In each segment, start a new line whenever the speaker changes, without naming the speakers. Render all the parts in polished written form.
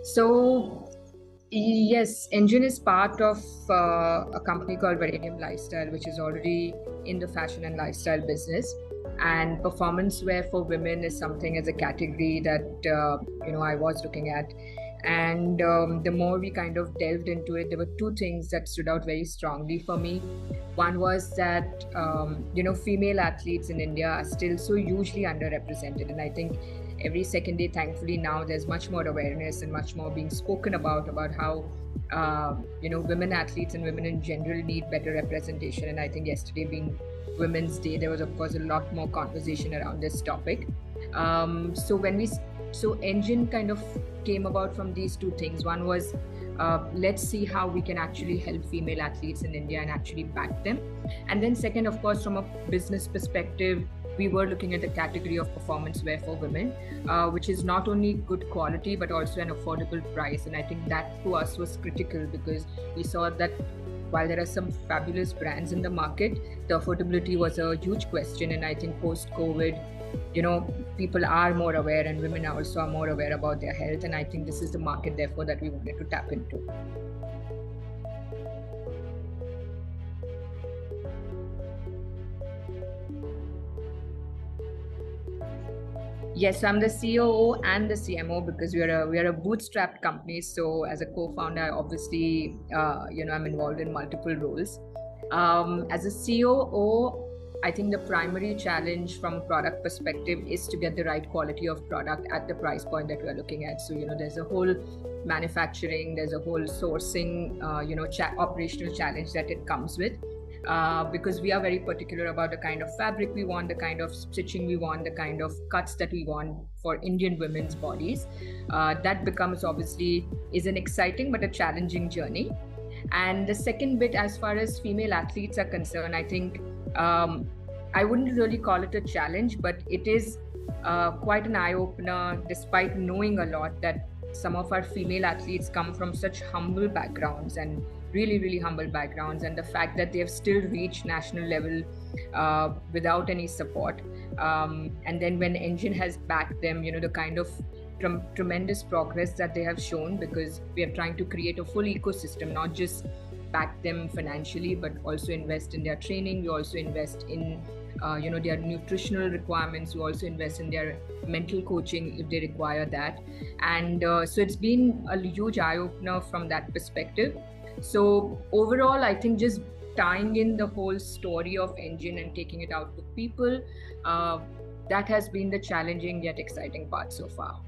So, yes, ENGN is part of a company called Varanium Lifestyle, which is already in the fashion and lifestyle business. And performance wear for women is something as a category that I was looking at. And the more we kind of delved into it, there were two things that stood out very strongly for me. One was that female athletes in India are still so hugely underrepresented, and I think every second day, thankfully, now there's much more awareness and much more being spoken about how women athletes and women in general need better representation. And I think yesterday being Women's Day, there was of course a lot more conversation around this topic. So ENGN kind of came about from these two things. One was let's see how we can actually help female athletes in India and actually back them. And then second, of course, from a business perspective, we were looking at the category of performance wear for women, which is not only good quality but also an affordable price. And I think that to us was critical, because we saw that while there are some fabulous brands in the market, the affordability was a huge question. And I think post-COVID, people are more aware, and women also are more aware about their health. And I think this is the market, therefore, that we wanted to tap into. Yes, so I'm the COO and the CMO, because we are a bootstrapped company. So as a co-founder, obviously, I'm involved in multiple roles. As a COO, I think the primary challenge from a product perspective is to get the right quality of product at the price point that we are looking at. So, there's a whole manufacturing, there's a whole sourcing, operational challenge that it comes with. Because we are very particular about the kind of fabric we want, the kind of stitching we want, the kind of cuts that we want for Indian women's bodies. That becomes obviously is an exciting but a challenging journey. And the second bit, as far as female athletes are concerned, I think I wouldn't really call it a challenge, but it is quite an eye-opener, despite knowing a lot that some of our female athletes come from such humble backgrounds, and really, really humble backgrounds, and the fact that they have still reached national level without any support. And then when ENGN has backed them, the kind of tremendous progress that they have shown, because we are trying to create a full ecosystem, not just back them financially, but also invest in their training. We also invest in their nutritional requirements. We also invest in their mental coaching if they require that. And so it's been a huge eye-opener from that perspective. So overall, I think just tying in the whole story of ENGN and taking it out to people, that has been the challenging yet exciting part so far.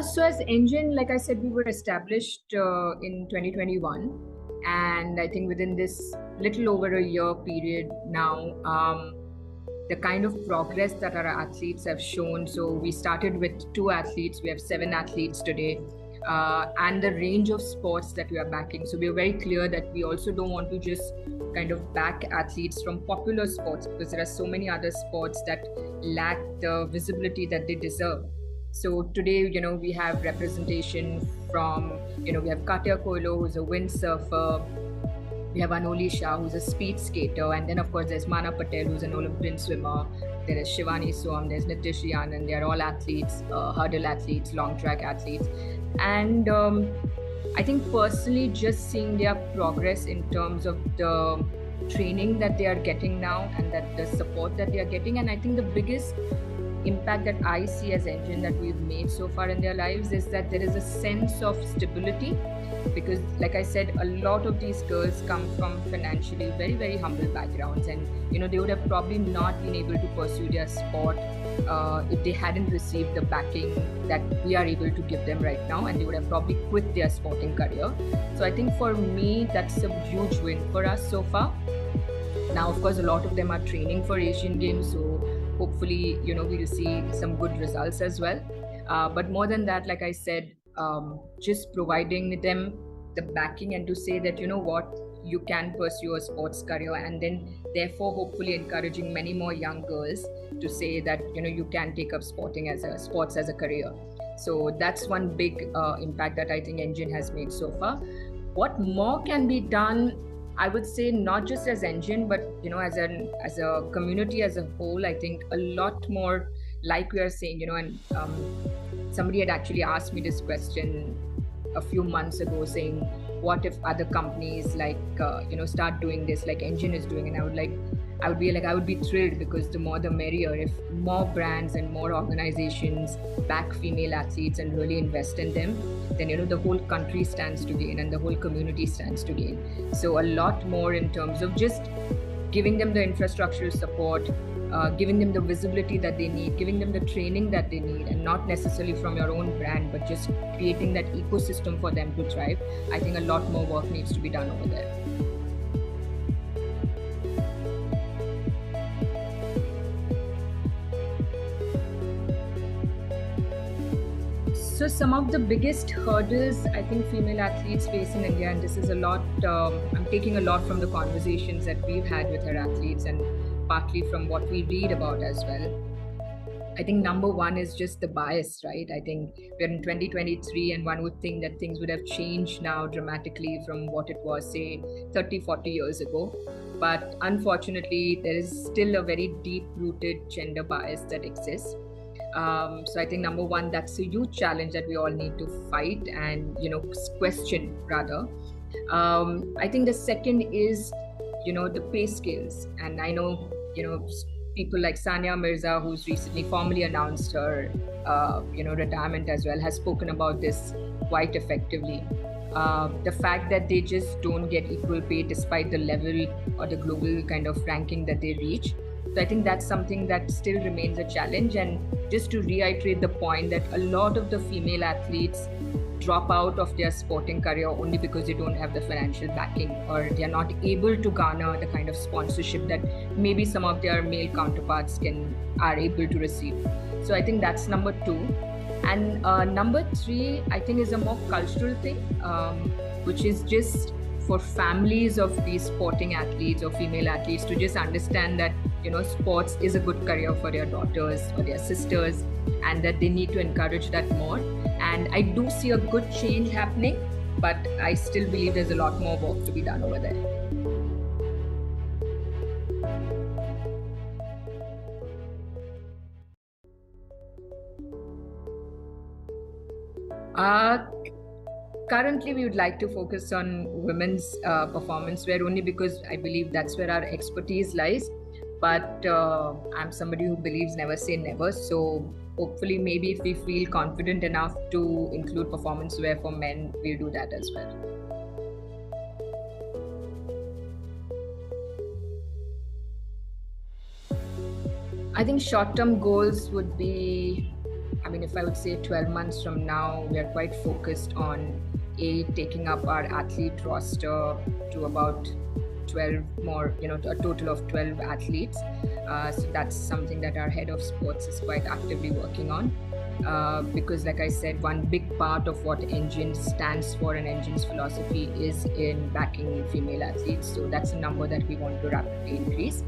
So as ENGN, like I said, we were established in 2021. And I think within this little over a year period now, the kind of progress that our athletes have shown. So we started with 2 athletes, we have 7 athletes today, and the range of sports that we are backing. So we are very clear that we also don't want to just kind of back athletes from popular sports, because there are so many other sports that lack the visibility that they deserve. So today, we have representation from, we have Katya Koilo, who's a windsurfer. We have Anoli Shah, who's a speed skater. And then, of course, there's Mana Patel, who's an Olympian swimmer. There is Shivani Soam, there's Nitish Anand. They're all athletes, hurdle athletes, long track athletes. And I think personally, just seeing their progress in terms of the training that they are getting now, and that the support that they are getting. And I think the biggest impact that I see as ENGN that we've made so far in their lives is that there is a sense of stability, because like I said, a lot of these girls come from financially very, very humble backgrounds, and they would have probably not been able to pursue their sport if they hadn't received the backing that we are able to give them right now, and they would have probably quit their sporting career. So I think for me, that's a huge win for us so far. Now, of course, a lot of them are training for Asian Games, so hopefully, we'll see some good results as well. But more than that, like I said, just providing them the backing and to say that, you can pursue a sports career, and then therefore hopefully encouraging many more young girls to say that, you can take up sports as a career. So that's one big impact that I think ENGN has made so far. What more can be done? I would say not just as ENGN, but as a community as a whole. I think a lot more, like we are saying, and somebody had actually asked me this question a few months ago, saying, "What if other companies start doing this like ENGN is doing?" And I would be thrilled, because the more the merrier. If more brands and more organizations back female athletes and really invest in them, then the whole country stands to gain and the whole community stands to gain. So a lot more in terms of just giving them the infrastructural support, giving them the visibility that they need, giving them the training that they need, and not necessarily from your own brand, but just creating that ecosystem for them to thrive. I think a lot more work needs to be done over there. So some of the biggest hurdles I think female athletes face in India, and this is a lot, I'm taking a lot from the conversations that we've had with our athletes and partly from what we read about as well. I think number one is just the bias, right? I think we're in 2023, and one would think that things would have changed now dramatically from what it was, say, 30, 40 years ago. But unfortunately, there is still a very deep-rooted gender bias that exists. So I think number one, that's a huge challenge that we all need to fight and, question rather. I think the second is, the pay scales. And I know, people like Sania Mirza, who's recently formally announced her, retirement as well, has spoken about this quite effectively. The fact that they just don't get equal pay despite the level or the global kind of ranking that they reach. So I think that's something that still remains a challenge. And just to reiterate the point that a lot of the female athletes drop out of their sporting career only because they don't have the financial backing, or they're not able to garner the kind of sponsorship that maybe some of their male counterparts are able to receive. So I think that's number two. And number three, I think, is a more cultural thing, which is just for families of these sporting athletes or female athletes to just understand that sports is a good career for their daughters or their sisters, and that they need to encourage that more. And I do see a good change happening, but I still believe there's a lot more work to be done over there. Currently, we would like to focus on women's performance wear, only because I believe that's where our expertise lies. But I'm somebody who believes never say never. So hopefully, maybe if we feel confident enough to include performance wear for men, we'll do that as well. I think short-term goals would be, if I would say 12 months from now, we are quite focused on taking up our athlete roster to about 12 more, a total of 12 athletes. So that's something that our head of sports is quite actively working on. Because like I said, one big part of what ENGN stands for and ENGN's philosophy is in backing female athletes. So that's a number that we want to rapidly increase.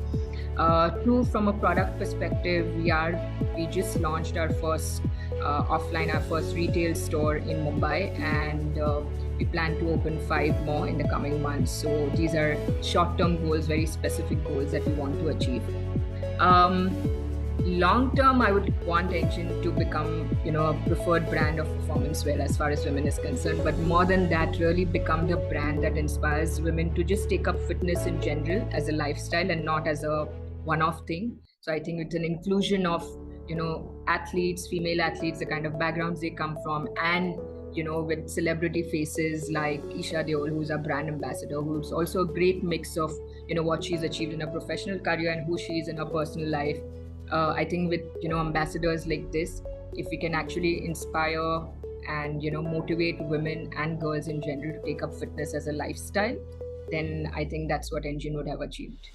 Two, from a product perspective, we just launched our first our first retail store in Mumbai, and we plan to open 5 more in the coming months. So these are short-term goals, very specific goals that we want to achieve. Long term, I would want ENGN to become, a preferred brand of performance wear as far as women is concerned. But more than that, really become the brand that inspires women to just take up fitness in general as a lifestyle and not as a one-off thing. So I think it's an inclusion of, athletes, female athletes, the kind of backgrounds they come from, and with celebrity faces like Isha Deol, who's a brand ambassador, who's also a great mix of, what she's achieved in her professional career and who she is in her personal life. I think with, ambassadors like this, if we can actually inspire and, motivate women and girls in general to take up fitness as a lifestyle, then I think that's what ENGN would have achieved.